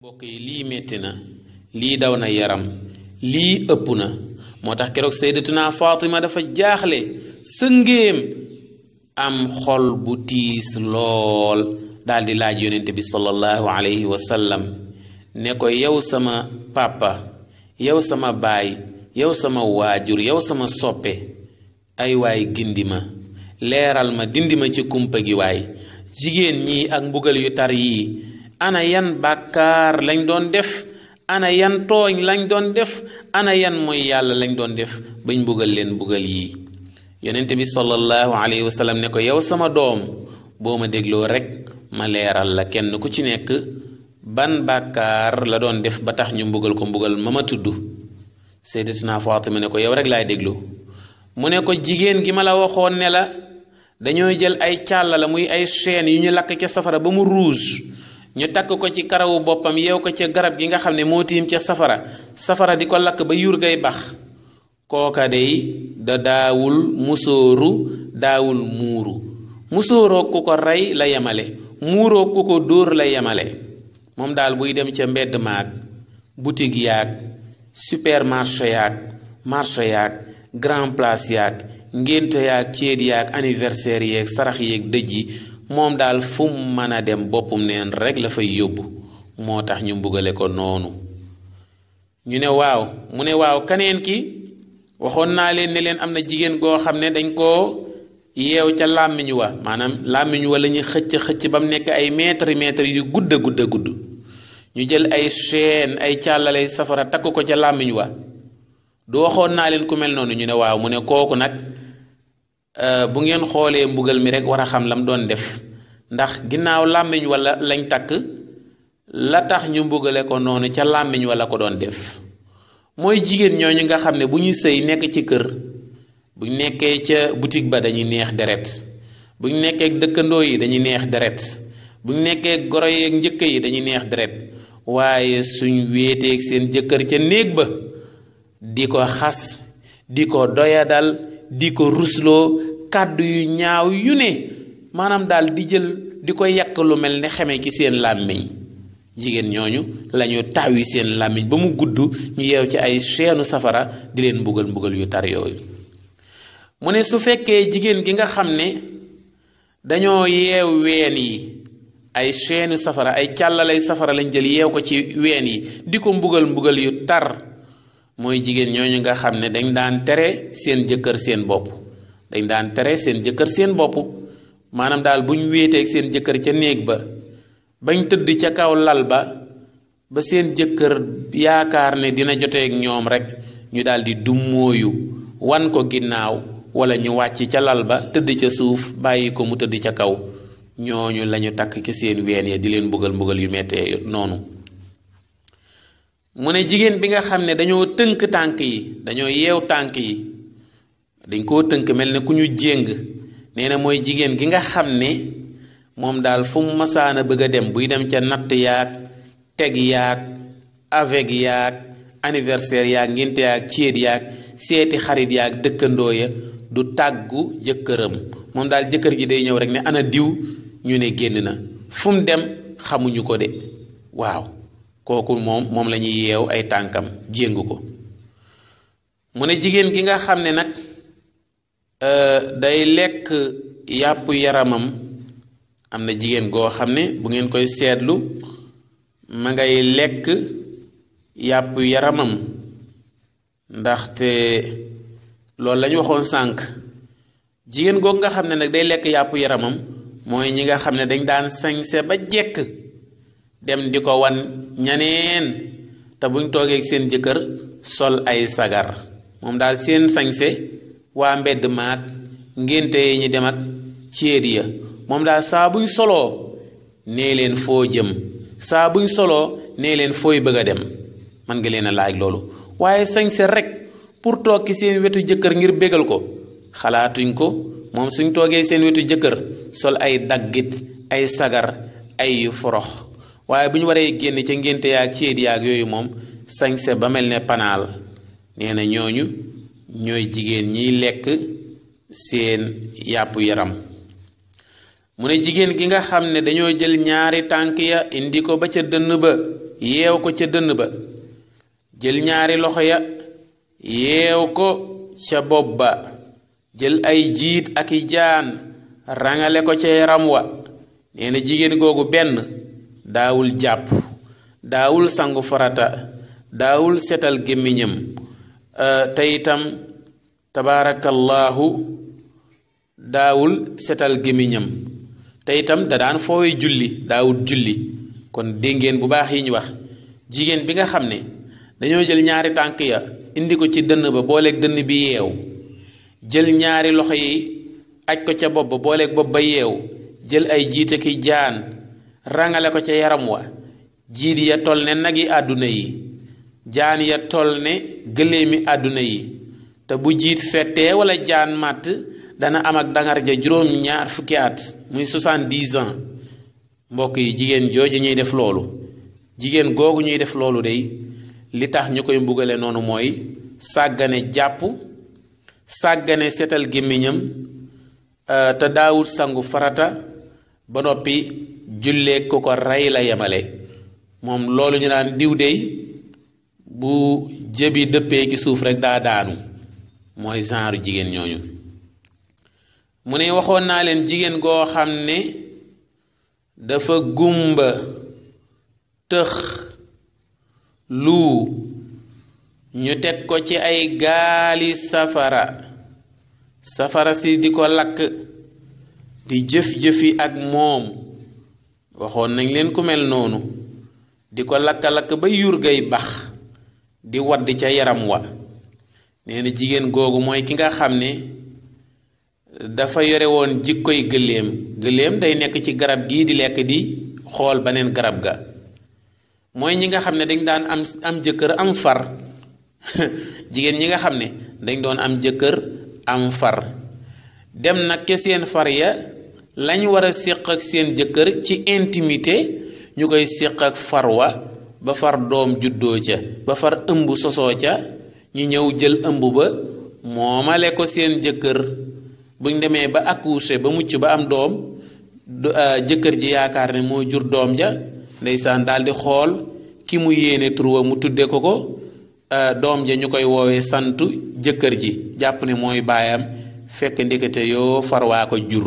mbokk yi lii metti na lii daw na yaram lii ëpp na moo tax keroog sayyidatuna Fatima dafa jaaxle sëngéem am xol bu tiis lool daldi laaj yonent bi sallallahu alayhi wa sallam ne ko yow sama papa yow sama baay yow sama waajur yow sama soppe ay waay gindi ma leeral ma dindi ma ci kumpa gi waay jigéen ñi ak mbugal yu tar yii ana yan bàkkaar lañ doon def ana yan tooñ lañ doon def ana yan mooy yàlla lañ doon def bañ mbugal leen mbugal yii yonent bi sallallahu alayhi wa sallam ne ko yow sama doom boo ma dégloo rekk ma leeral la kenn ku ci nekk ban bàkkaar la doon def ba tax ñu mbugal ko mbugal ma tudd sayyidatuna Fatima ne ko yow rekk laay déglu mu ne ko jigéen gi ma la waxoon ne la dañoo jël ay càlla la muy ay chaîne yu ñu lakk ca safara ba mu rouge ñu takk ko ci karawu boppam yeew ko ca garab gi nga xam ne moo tiim ca safara di ko lakk ba yur gay bax kooka dey da daawul musóoru daawul muuru musóoroo ku ko rey la yemale muuroo ku ko dóor la yemale moom daal buy dem ca mbedd maag boutique yaag supermarché yaag marché yaag grand place yaag ngénte yaag céet yaag anniversaire yeeg sarax yeeg dëj yi moom daal fu mu mën a dem boppum neen rekk la fay yóbbu moo tax ñu mbugale ko noonu ñu ne waaw mu ne waaw kaneen ki waxoon naa leen ne leen am na jigéen goo xam ne dañ koo yeew ca làmmiñ wa maanaam làmmiñ wa la ñuy xëcc ba mu nekk ay mètre yu gudd ñu jël ay chaîne ay càllalay safara takk ko ca làmmiñ wa du waxoon naa leen ku mel noonu ñu ne waaw mu ne kooku nag bu ngeen xoolee mbugal mi rek war a xam lam doon def ndax ginnaaw làmmiñ wala lañ takk la tax ñu mbugale ko noonu ca làmmiñ wala ko doon def mooy jigéen ñooñu nga xam ne bu ñuy sëy nekk ci kër bu ñu nekkee ca boutique ba dañuy neex deret bu ñu nekkee dëkkandoo yi dañuy neex deret bu ñu nekkee goro yeeg njëkk yi dañuy neex deret waaye suñ wéeteeg seen jëkkër ca néeg ba di ko xas di ko doyadal di ko rusloo kàddu yu ñaaw yu ne maanaam daal di jël di ko yàq lu mel ne xeme ci seen làmmiñ jigéen ñooñu lañu tawi seen làmmiñ ba mu gudd ñu yeew ci ay seenu safara di leen mbugal yu tar yooyu mu ne su fekkee jigéen gi nga xam ne dañoo yeew ween yi ay seenu safara ay càllalay safara lañ jël yeew ko ci ween yi di ko mbugal yu tar mooy jigéen ñooñu nga xam ne dañ daan tere seen jëkkër seen bopp dañ daan tere seen jëkkër seen bopp maanaam daal bu ñu wéeteeg seen jëkkër ca néeg ba bañ tëdd ca kaw lal ba seen jëkkër yaakaar ne dina joteeg ñoom rek ñu daal di dummóoyu wan ko ginnaaw wala ñu wàcc ca lal ba tëdd ca suuf bàyyi ko mu tëdd ca kaw ñooñu lañu takk ci seen ween ya di leen mbugal yu mettee noonu mu ne jigéen bi nga xam ne dañoo tënk tànk yi dañoo yeew tànk yi dañ koo tënk mel ne ku ñu jéng nee na mooy jigéen gi nga xam ne moom daal fu mu masaana bëgg a dem buy dem ca natt yaag teg yaag avec yaag anniversaire yaag ngénte yaag céet yaag seeti xarit yaag dëkkandoo ya du tàggu jëkkëram moom daal jëkkër ji day ñëw rek ne ana diw ñu ne génn na fu mu dem xamuñu ko de waaw kooku moom la ñuy yeew ay tànkam jéng ko mu ne jigéen gi nga xam ne nag day lekk yàpp yaramam am na jigéen goo xam ne bu ngeen koy seetlu ma ngay lekk yàpp yaramam ndaxte loolu la ñu waxoon sànq jigéen googu nga xam ne nag day lekk yàpp yaramam mooy ñi nga xam ne dañ daan sañse ba jekk dem di ko wan ñaneen te buñ toogee seen jëkkër sol ay sagar moom daal seen sañse waa mbedd maag ngénte yi ñi dem ak céet ya moom daal saa buñ soloo nee leen foo jëm saa buñ soloo nee leen fooy bëgg a dem man nga leen a laaj loolu waaye sañse rek pour toog ci seen wetu jëkkër ngir bégal ko xalaatuñ ko moom suñ toogee seen wetu jëkkër sol ay daggit ay sagar ay yu forox waaye bu ñu waree génn ca ngénte yaag céet yaag yooyu moom sañse ba mel ne panaal nee na ñooñu ñooy jigéen ñiy lekk seen yàpp yaram mu ne jigéen gi nga xam ne dañoo jël ñaari tànk ya indi ko ba ca dënn ba yeew ko ca dënn ba jël ñaari loxo ya yeew ko ca bopp ba jël ay jiit ak i jaan rangale ko ca yaram wa nee na jigéen googu benn daawul jàpp daawul sangu farata daawul setal gémmiñam te itam tabaarakallaahu daawul setal gémmiñam te itam da daan foowe julli daawul julli kon dégg ngeen bu baax yi ñu wax jigéen bi nga xam ne dañoo jël ñaari tànk ya indi ko ci dënn ba booleeg dënn bi yeew jël ñaari loxo yi aj ko ca bopp ba booleeg bopp ba yeew jël ay jiite ki jaan rangale ko ca yaram wa jiit ya tol ne nag yi àdduna yi jaan ya tol ne gëléemi àdduna yi te bu jiit fettee wala jaan màtt dana am ak dangar ja juróom ñaar fukki at muy 70 ans mbokk yi jigéen jooju ñuy def loolu jigéen googu ñuy def loolu day li tax ñu koy mbugale noonu mooy sàggane jàpp sàggane setal gémmiñam te daawul sangu farata ba noppi jullee ko ko rey la yemale moom loolu ñu naan diw dey bu jëbi dëppee ci suuf rek daa daanu mooy genre jigéen ñooñu mu ne waxoon naa leen jigéen goo xam ne dafa gumba tëx lu ñu teg ko ci ay gaali safara si di ko lakk di jëf-jëfi ak moom waxoon nañ leen ku mel noonu di ko lakk-lakk ba yurgay bax di wadd ca yaram wa nee na jigéen googu mooy ki nga xam ne dafa yore woon jikkoy gëléem day nekk ci garab gii di lekk di xool beneen garab ga mooy ñi nga xam ne dañ daan am jëkkër am far jigéen ñi nga xam ne dañ doon am jëkkër am far dem nag ke seen far ya lañ war a séq ak seen jëkkër ci intimité ñu koy séq ak far wa ba far doom juddoo ca ba far ëmb sosoo ca ñu ñëw jël ëmb ba moomale ko seen jëkkër buñ demee ba accoucher ba mucc ba am doom jëkkër ji yaakaar ne moo jur doom ja ndeysaan daal di xool ki mu yéene turwa mu tudde ko doom ja ñu koy woowee santu jëkkër ji jàpp ne mooy baayam fekk ndekete yoo farwaa ko jur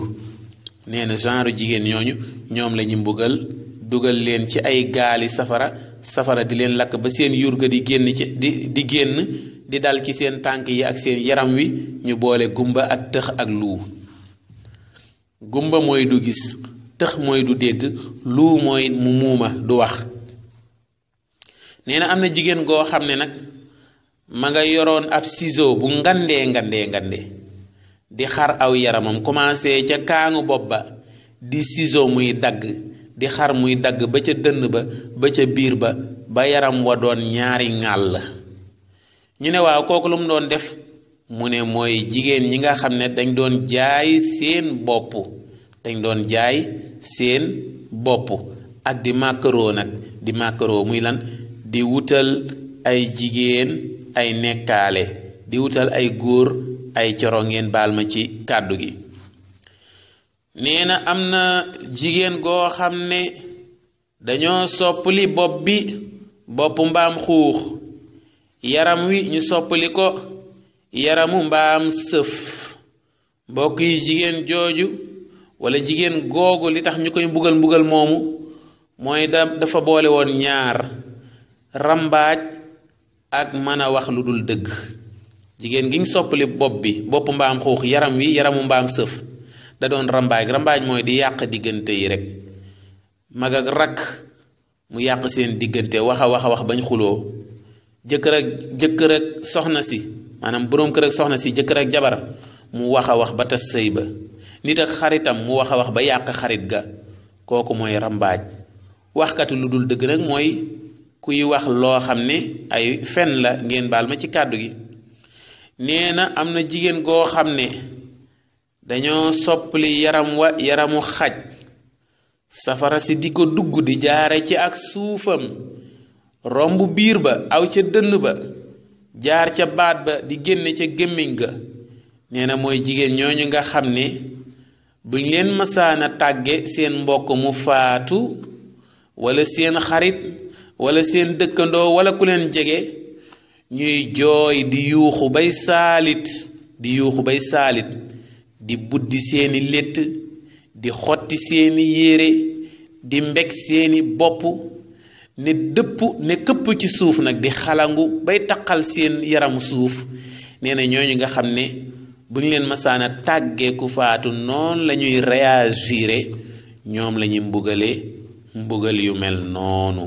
nee na genre jigéen ñooñu ñoom la ñu mbugal dugal leen ci ay gaali safara di leen lakk ba seen yurga di génn di génn di dal ci seen tànk yi ak seen yaram wi ñu boole gumba ak tëx ak luu gumba mooy du gis tëx mooy du dégg luu mooy mu muuma du wax nee na am na jigéen goo xam ne nag ma nga yoroon ab ciseau bu ngandee di xar aw yaramam commencé ca kaangu bopp ba di ciseau muy dagg di xar muy dagg ba ca dënn ba ca biir ba yaram wa doon ñaari ŋàll ñu ne waaw kooku lu mu doon def mu ne mooy jigéen ñi nga xam ne dañ doon jaay seen bopp ak di màkkaroo muy lan di wutal ay jigéen ay nekkaale di wutal ay góor ay coro ngeen baal ma ci kàddu gi nee na am na jigéen goo xam ne dañoo soppali boppu mbaam xuux yaram wi ñu soppali ko yaramu mbaam sëf mbokk yi jigéen jooju wala jigéen googu li tax ñu koy mbugal moomu mooy dafa boole woon ñaar rambaaj ak mën a wax lu dul dëgg jigéen gi ñu soppali boppu mbaam xuux yaram wi yaramu mbaam sëf da doon rambaaj mooy di yàq diggante yi rek mag ak rakk mu yàq seen diggante wax bañ xuloo jëkkër ak soxna si maanaam boroom kër ak soxna si jëkkër ak jabar mu wax ba tas sëy ba nit ak xaritam mu wax ba yàq xarit ga kooku mooy rambaaj waxkatu lu dul dëgg nag mooy kuy wax loo xam ne ay fen la ngeen baal ma ci kàddu gi nee na am na jigéen goo xam ne dañoo soppali yaramu xaj safara si di ko dugg di jaare ci ak suufam romb biir ba aw ca dënn ba jaar ca baat ba di génne ca gémmiñ ga nee na mooy jigéen ñooñu nga xam ne buñ leen masaana tàgge seen mbokk mu faatu wala seen xarit wala seen dëkkandoo wala ku leen jege ñuy jooy di yuuxu bay saalit di buddi seeni létt di xotti seeni yére di mbég seeni bopp ne dëpp ne këpp ci suuf nag di xalangu bay taqal seen yaramu suuf nee na ñooñu nga xam ne bu ñu leen masaana tàggee ku faatu noonu la ñuy réagir ñoom la ñuy mbugal yu mel noonu.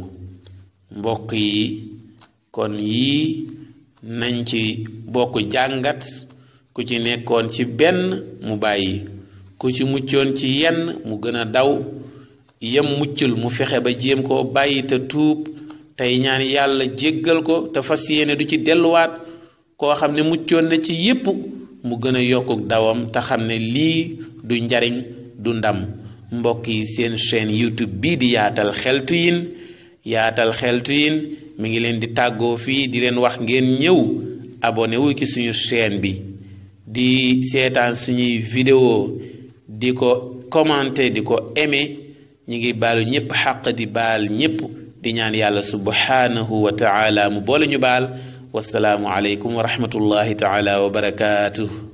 mbokk yi kon yii nañ ci bokk jàngat ku ci nekkoon ci benn mu bàyyi ku ci muccoon ci yenn mu gën a daw yem muccul mu fexe ba jéem koo bàyyi te tuub tey ñaan yàlla jéggal ko te fas yéene du ci delluwaat koo xam ne muccoon na ci yépp mu gën a yokkuk dawam te xam ne lii du njariñ du ndam. mbokk yi seen chaîne YouTube bii di Yaatal Xeltu Yin mi ngi leen di tàggoo fii di leen wax ngeen ñëw abonné wu ci suñu chaîne bi di seetaan suñuy vidéo di ko commenter di ko aimer ñi ngi baalu ñépp xaq di baal ñépp di ñaan yàlla subhanahu wa ta'ala mu boole ñu baal. wassalaamu aleykum wa rahmatullahi ta'ala wa barakaatuh.